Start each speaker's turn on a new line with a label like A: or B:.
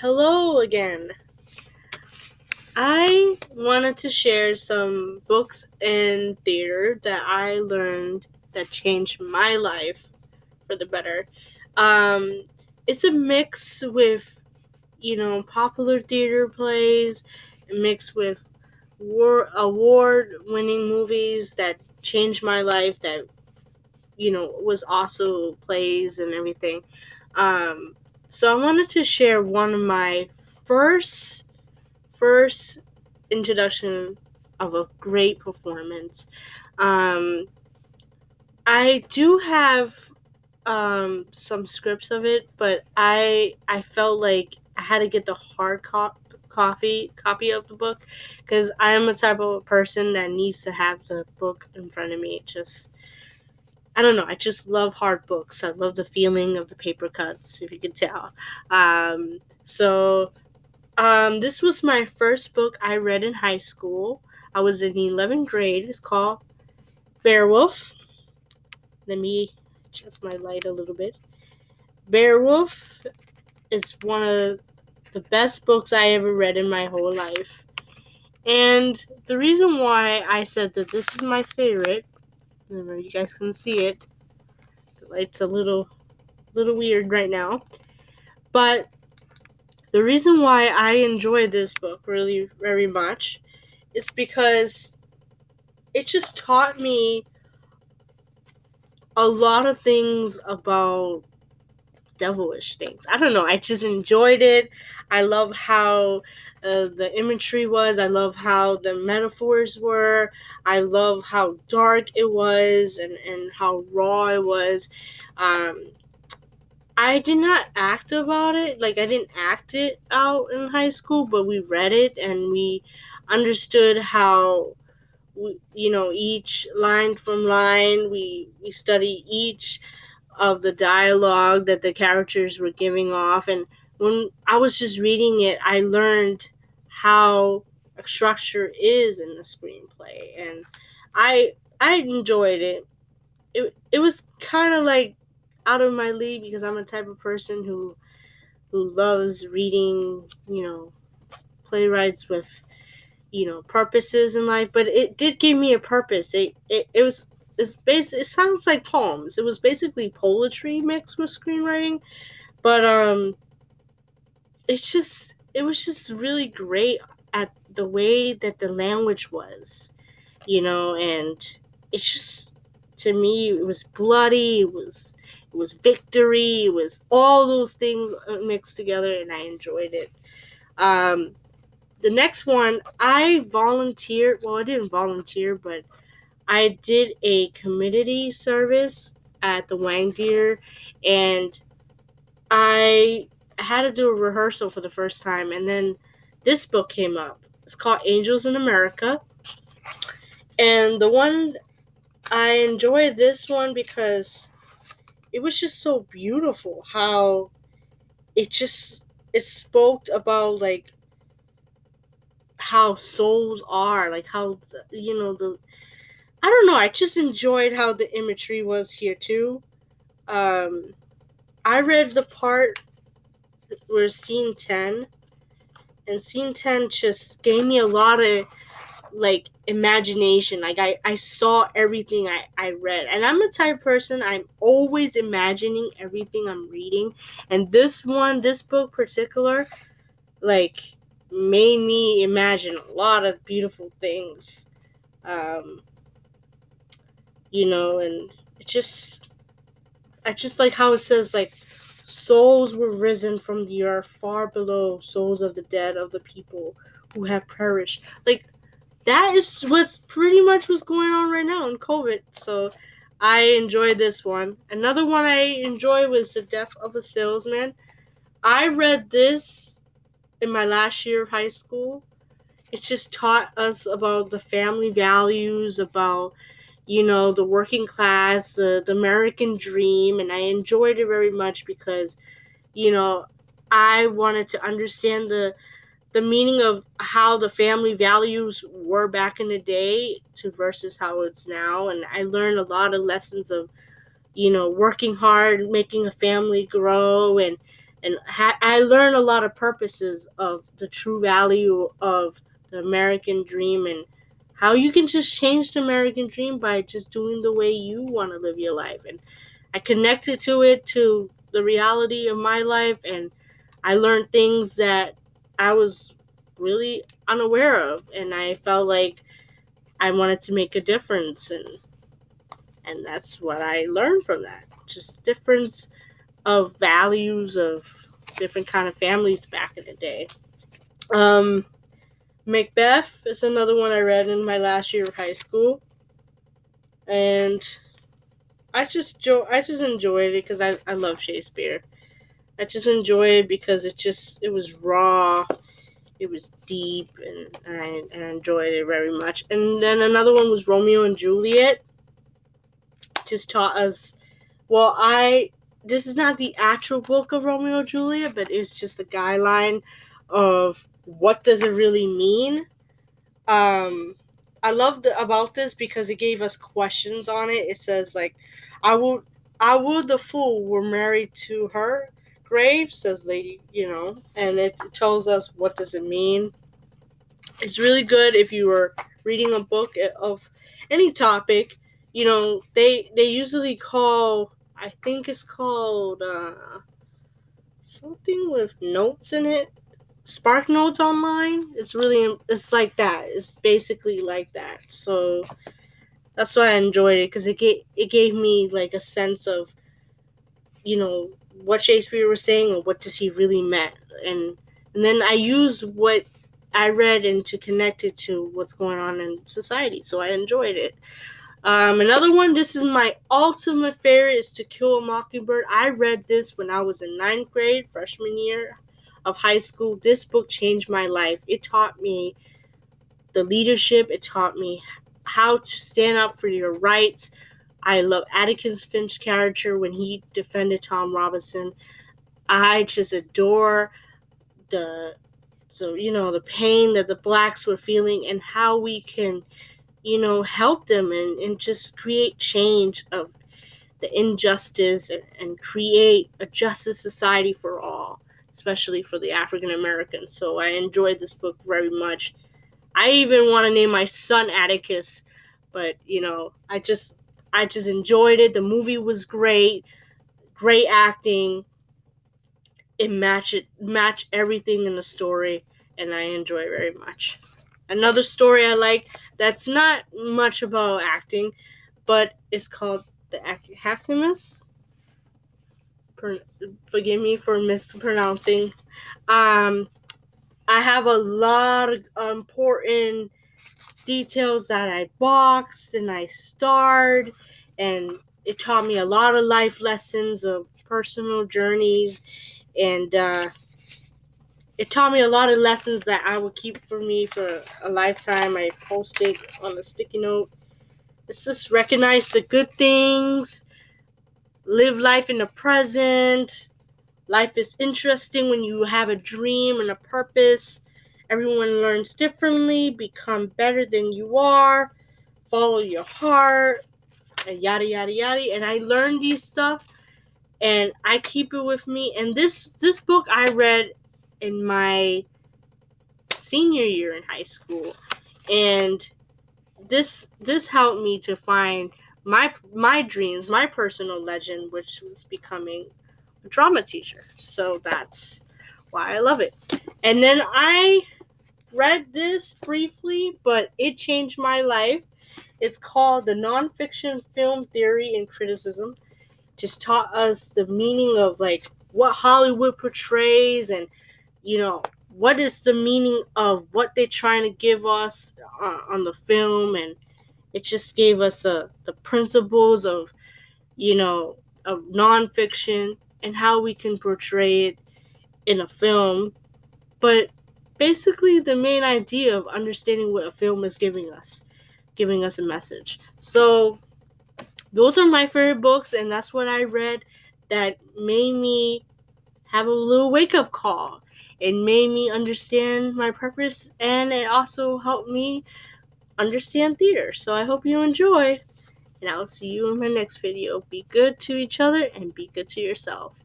A: Hello again. I wanted to share some books and theater that I learned that changed my life for the better. Um, it's a mix with, popular theater plays, mixed with award-winning movies that changed my life that, was also plays and everything. Um, so I wanted to share one of my first introduction of a great performance. Um, I do have some scripts of it, but I felt like I had to get the copy of the book because I am a type of person that needs to have the book in front of me. Just I don't know. I just love hard books. I love the feeling of the paper cuts, if you could tell. So this was my first book I read in high school. I was in 11th grade. It's called Beowulf. Let me adjust my light a little bit. Beowulf is one of the best books I ever read in my whole life. And the reason why I said that this is my favorite, I don't know if you guys can see it. The light's a little weird right now. But the reason why I enjoyed this book really very much is because it just taught me a lot of things about devilish things. I don't know. I just enjoyed it. I love how the imagery was. I love how the metaphors were. I love how dark it was and how raw it was. Um, I did not act about it. Like, I didn't act it out in high school, but we read it and we understood how each line from line we study each of the dialogue that the characters were giving off, and when I was just reading it I learned how a structure is in the screenplay, and I enjoyed it. It was kind of like out of my league because I'm a type of person who loves reading playwrights with purposes in life, but it did give me a purpose. It sounds like poems. It was basically poetry mixed with screenwriting, but it was just really great at the way that the language was, and it's just, to me, it was bloody, it was victory, it was all those things mixed together, and I enjoyed it. The next one, I volunteered. Well, I didn't volunteer, but I did a community service at the Wang Theater, and I had to do a rehearsal for the first time, and then this book came up. It's called Angels in America, and the one I enjoyed this one because it was just so beautiful. How it just it spoke about like how souls are, like how the I don't know. I just enjoyed how the imagery was here too. Um, I read the part where scene 10, and scene 10 just gave me a lot of like imagination. Like I saw everything I read, and I'm a type of person, I'm always imagining everything I'm reading, and this book particular, like, made me imagine a lot of beautiful things. Um, and it just I just like how it says, like, souls were risen from the earth far below souls of the dead of the people who have perished. Like, that is what's pretty much what's going on right now in COVID. So I enjoyed this one. Another one I enjoyed was The Death of a Salesman. I read this in my last year of high school. It just taught us about the family values, about the working class, the American dream, and I enjoyed it very much because you know I wanted to understand the meaning of how the family values were back in the day to versus how it's now, and I learned a lot of lessons of working hard, making a family grow, And I learned a lot of purposes of the true value of the American dream and how you can just change the American dream by just doing the way you want to live your life. And I connected to the reality of my life, and I learned things that I was really unaware of, and I felt like I wanted to make a difference, and that's what I learned from that. Just difference of values of different kind of families back in the day. Macbeth is another one I read in my last year of high school, and I just enjoyed it because I love Shakespeare. I just enjoy it because it was raw, it was deep, and I enjoyed it very much. And then another one was Romeo and Juliet. Just taught us. Well, this is not the actual book of Romeo and Juliet, but it's just a guideline of what does it really mean. I loved about this because it gave us questions on it. It says like, I would the fool were married to her grave, says lady, and it tells us what does it mean. It's really good if you were reading a book of any topic. They usually call, I think it's called something with notes in it. Spark Notes online. It's like that. It's basically like that. So that's why I enjoyed it, because it gave me like a sense of what Shakespeare was saying and what does he really meant, and then I use what I read and to connect it to what's going on in society. So I enjoyed it. Another one, this is my ultimate favorite, is To Kill a Mockingbird. I read this when I was in 9th grade, freshman year of high school. This book changed my life. It taught me the leadership. It taught me how to stand up for your rights. I love Atticus Finch's character when he defended Tom Robinson. I just adore the pain that the blacks were feeling and how we can, help them and just create change of the injustice and create a justice society for all, especially for the African Americans. So I enjoyed this book very much. I even want to name my son Atticus, but I just enjoyed it. The movie was great acting. It matched everything in the story, and I enjoy it very much. Another story I like that's not much about acting, but it's called The Alchemist. Forgive me for mispronouncing. I have a lot of important details that I boxed and I starred, and it taught me a lot of life lessons of personal journeys, and it taught me a lot of lessons that I will keep for me for a lifetime. I post it on a sticky note. It's just recognize the good things, live life in the present. Life is interesting when you have a dream and a purpose. Everyone learns differently. Become better than you are. Follow your heart. And yada, yada, yada. And I learned these stuff, and I keep it with me. And this book I read in my senior year in high school. And this helped me to find my dreams, my personal legend, which was becoming a drama teacher. So that's why I love it. And then I read this briefly, but it changed my life. It's called The Nonfiction Film Theory and Criticism. Just taught us the meaning of like what Hollywood portrays, and what is the meaning of what they're trying to give us on the film. And it just gave us the principles of of nonfiction and how we can portray it in a film. But basically the main idea of understanding what a film is giving us a message. So those are my favorite books, and that's what I read that made me have a little wake-up call. It made me understand my purpose, and it also helped me understand theater. So I hope you enjoy, and I'll see you in my next video. Be good to each other and be good to yourself.